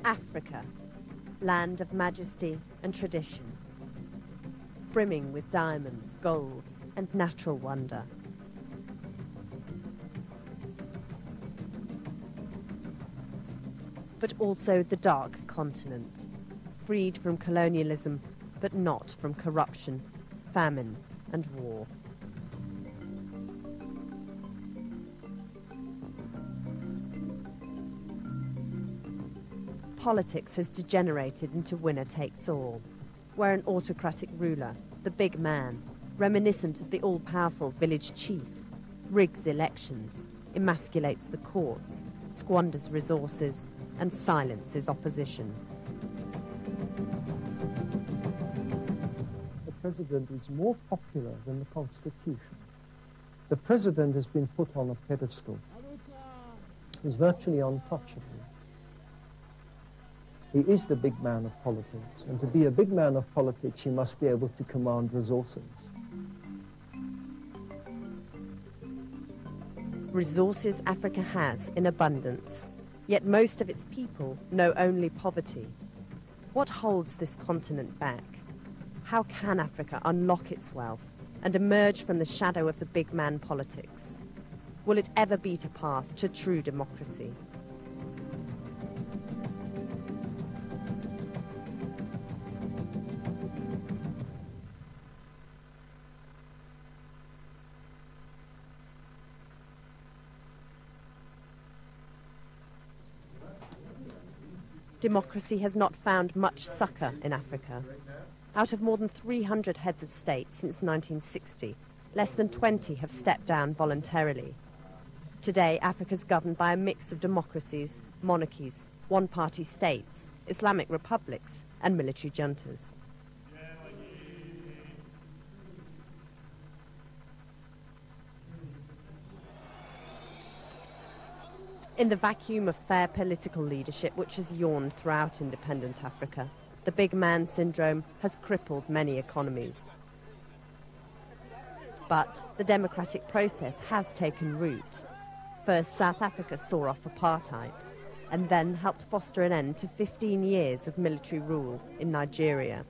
Africa, land of majesty and tradition, brimming with diamonds, gold, and natural wonder. But also the dark continent, freed from colonialism, but not from corruption, famine, and war. Politics has degenerated into winner-takes-all, where an autocratic ruler, the big man, reminiscent of the all-powerful village chief, rigs elections, emasculates the courts, squanders resources, and silences opposition. The president is more popular than the Constitution. The president has been put on a pedestal. He's virtually untouchable. He is the big man of politics, and to be a big man of politics, he must be able to command resources. Resources Africa has in abundance, yet most of its people know only poverty. What holds this continent back? How can Africa unlock its wealth and emerge from the shadow of the big man politics? Will it ever beat a path to true democracy? Democracy has not found much succor in Africa. Out of more than 300 heads of state since 1960, less than 20 have stepped down voluntarily. Today, Africa is governed by a mix of democracies, monarchies, one-party states, Islamic republics, and military juntas. In the vacuum of fair political leadership which has yawned throughout independent Africa, the big man syndrome has crippled many economies. But the democratic process has taken root. First, South Africa saw off apartheid, and then helped foster an end to 15 years of military rule in Nigeria.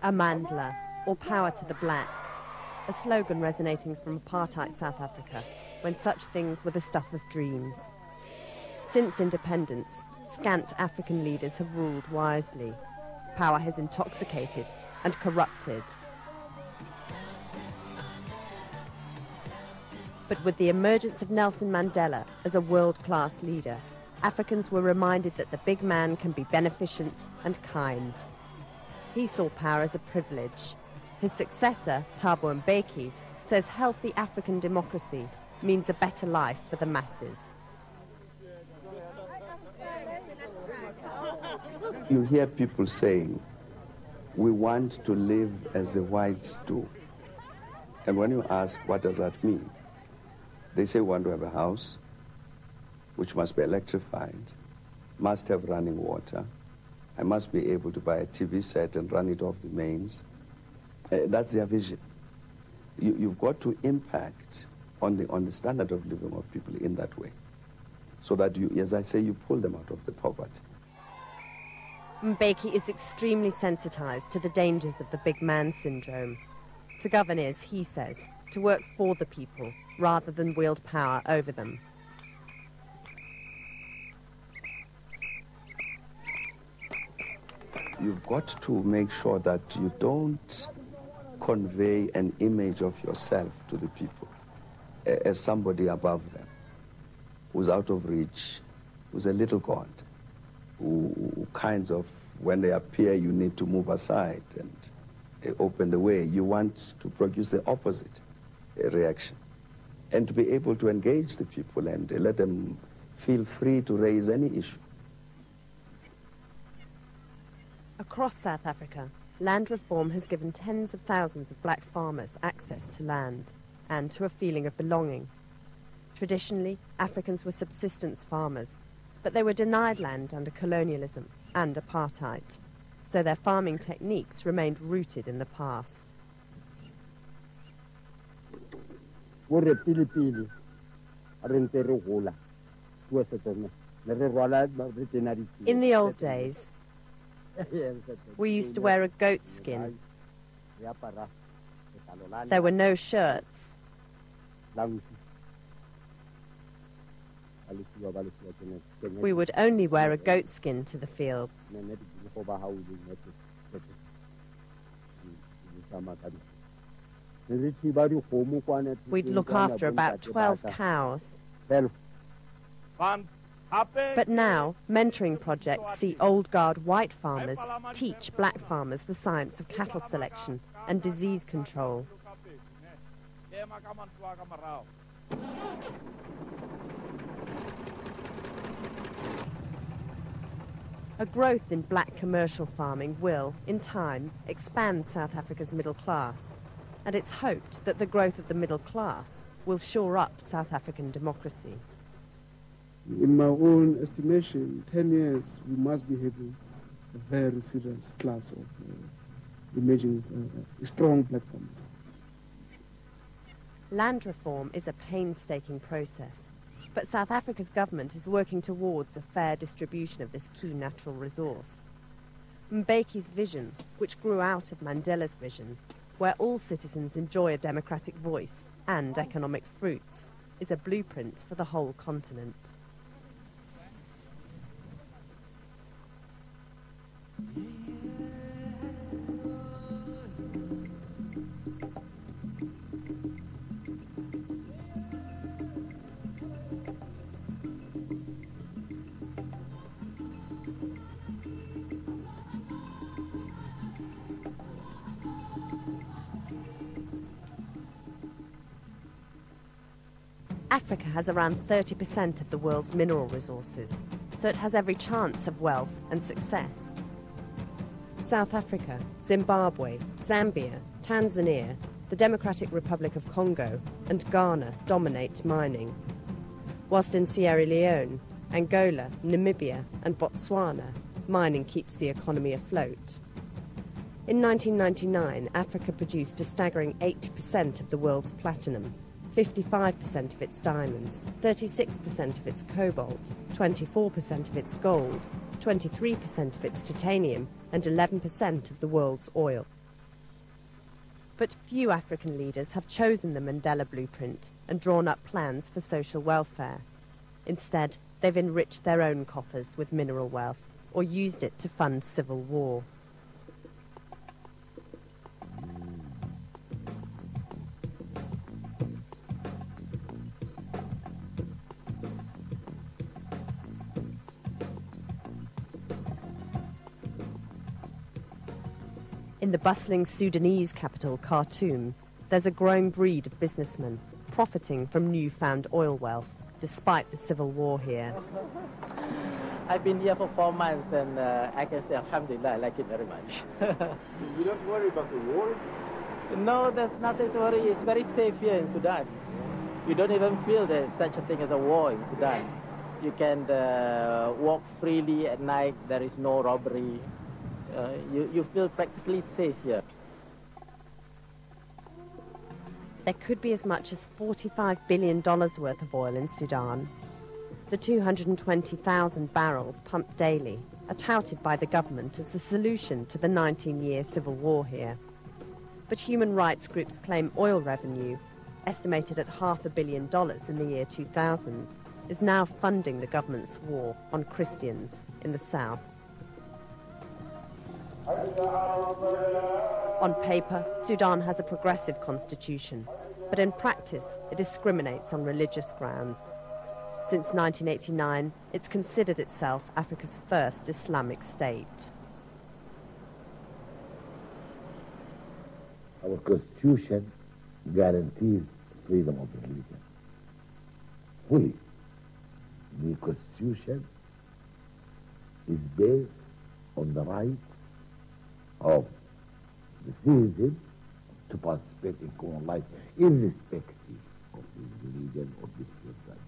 Amandla, or power to the blacks, a slogan resonating from apartheid South Africa, when such things were the stuff of dreams. Since independence, scant African leaders have ruled wisely. Power has intoxicated and corrupted. But with the emergence of Nelson Mandela as a world-class leader, Africans were reminded that the big man can be beneficent and kind. He saw power as a privilege. His successor, Thabo Mbeki, says healthy African democracy means a better life for the masses. You hear people saying, we want to live as the whites do. And when you ask, what does that mean? They say we want to have a house, which must be electrified, must have running water. I must be able to buy a TV set and run it off the mains. That's their vision. You've got to impact on the standard of living of people in that way, so that you, as I say, you pull them out of the poverty. Mbeki is extremely sensitized to the dangers of the big man syndrome. To govern is, he says, to work for the people rather than wield power over them. You've got to make sure that you don't convey an image of yourself to the people as somebody above them, who's out of reach, who's a little god, who kinds of, when they appear, you need to move aside and open the way. You want to produce the opposite reaction, and to be able to engage the people and let them feel free to raise any issue. Across South Africa, land reform has given tens of thousands of black farmers access to land and to a feeling of belonging. Traditionally, Africans were subsistence farmers, but they were denied land under colonialism and apartheid. so their farming techniques remained rooted in the past. In the old days, we used to wear a goat skin. There were no shirts. We would only wear a goat skin to the fields. We'd look after about 12 cows. But now, mentoring projects see old guard white farmers teach black farmers the science of cattle selection and disease control. A growth in black commercial farming will, in time, expand South Africa's middle class, and it's hoped that the growth of the middle class will shore up South African democracy. In my own estimation, 10 years, we must be having a very serious class of emerging strong black farmers. Land reform is a painstaking process, but South Africa's government is working towards a fair distribution of this key natural resource. Mbeki's vision, which grew out of Mandela's vision, where all citizens enjoy a democratic voice and economic fruits, is a blueprint for the whole continent. Africa has around 30% of the world's mineral resources, so it has every chance of wealth and success. South Africa, Zimbabwe, Zambia, Tanzania, the Democratic Republic of Congo, and Ghana dominate mining, whilst in Sierra Leone, Angola, Namibia, and Botswana, mining keeps the economy afloat. In 1999, Africa produced a staggering 80% of the world's platinum, 55% of its diamonds, 36% of its cobalt, 24% of its gold, 23% of its titanium, and 11% of the world's oil. But few African leaders have chosen the Mandela blueprint and drawn up plans for social welfare. Instead, they've enriched their own coffers with mineral wealth or used it to fund civil war. In the bustling Sudanese capital, Khartoum, there's a growing breed of businessmen profiting from newfound oil wealth, despite the civil war here. I've been here for 4 months and I can say, alhamdulillah, I like it very much. You don't worry about the war? No, there's nothing to worry. It's very safe here in Sudan. You don't even feel there's such a thing as a war in Sudan. You can walk freely at night. There is no robbery. You feel practically safe here. There could be as much as $45 billion worth of oil in Sudan. The 220,000 barrels pumped daily are touted by the government as the solution to the 19-year civil war here. But human rights groups claim oil revenue, estimated at $500 million in the year 2000, is now funding the government's war on Christians in the south. On paper, Sudan has a progressive constitution, but in practice it discriminates on religious grounds. Since 1989, it's considered itself Africa's first Islamic state. Our constitution guarantees freedom of religion. Fully. The constitution is based on the rights of the citizen to participate in common life, irrespective of his religion or his religion.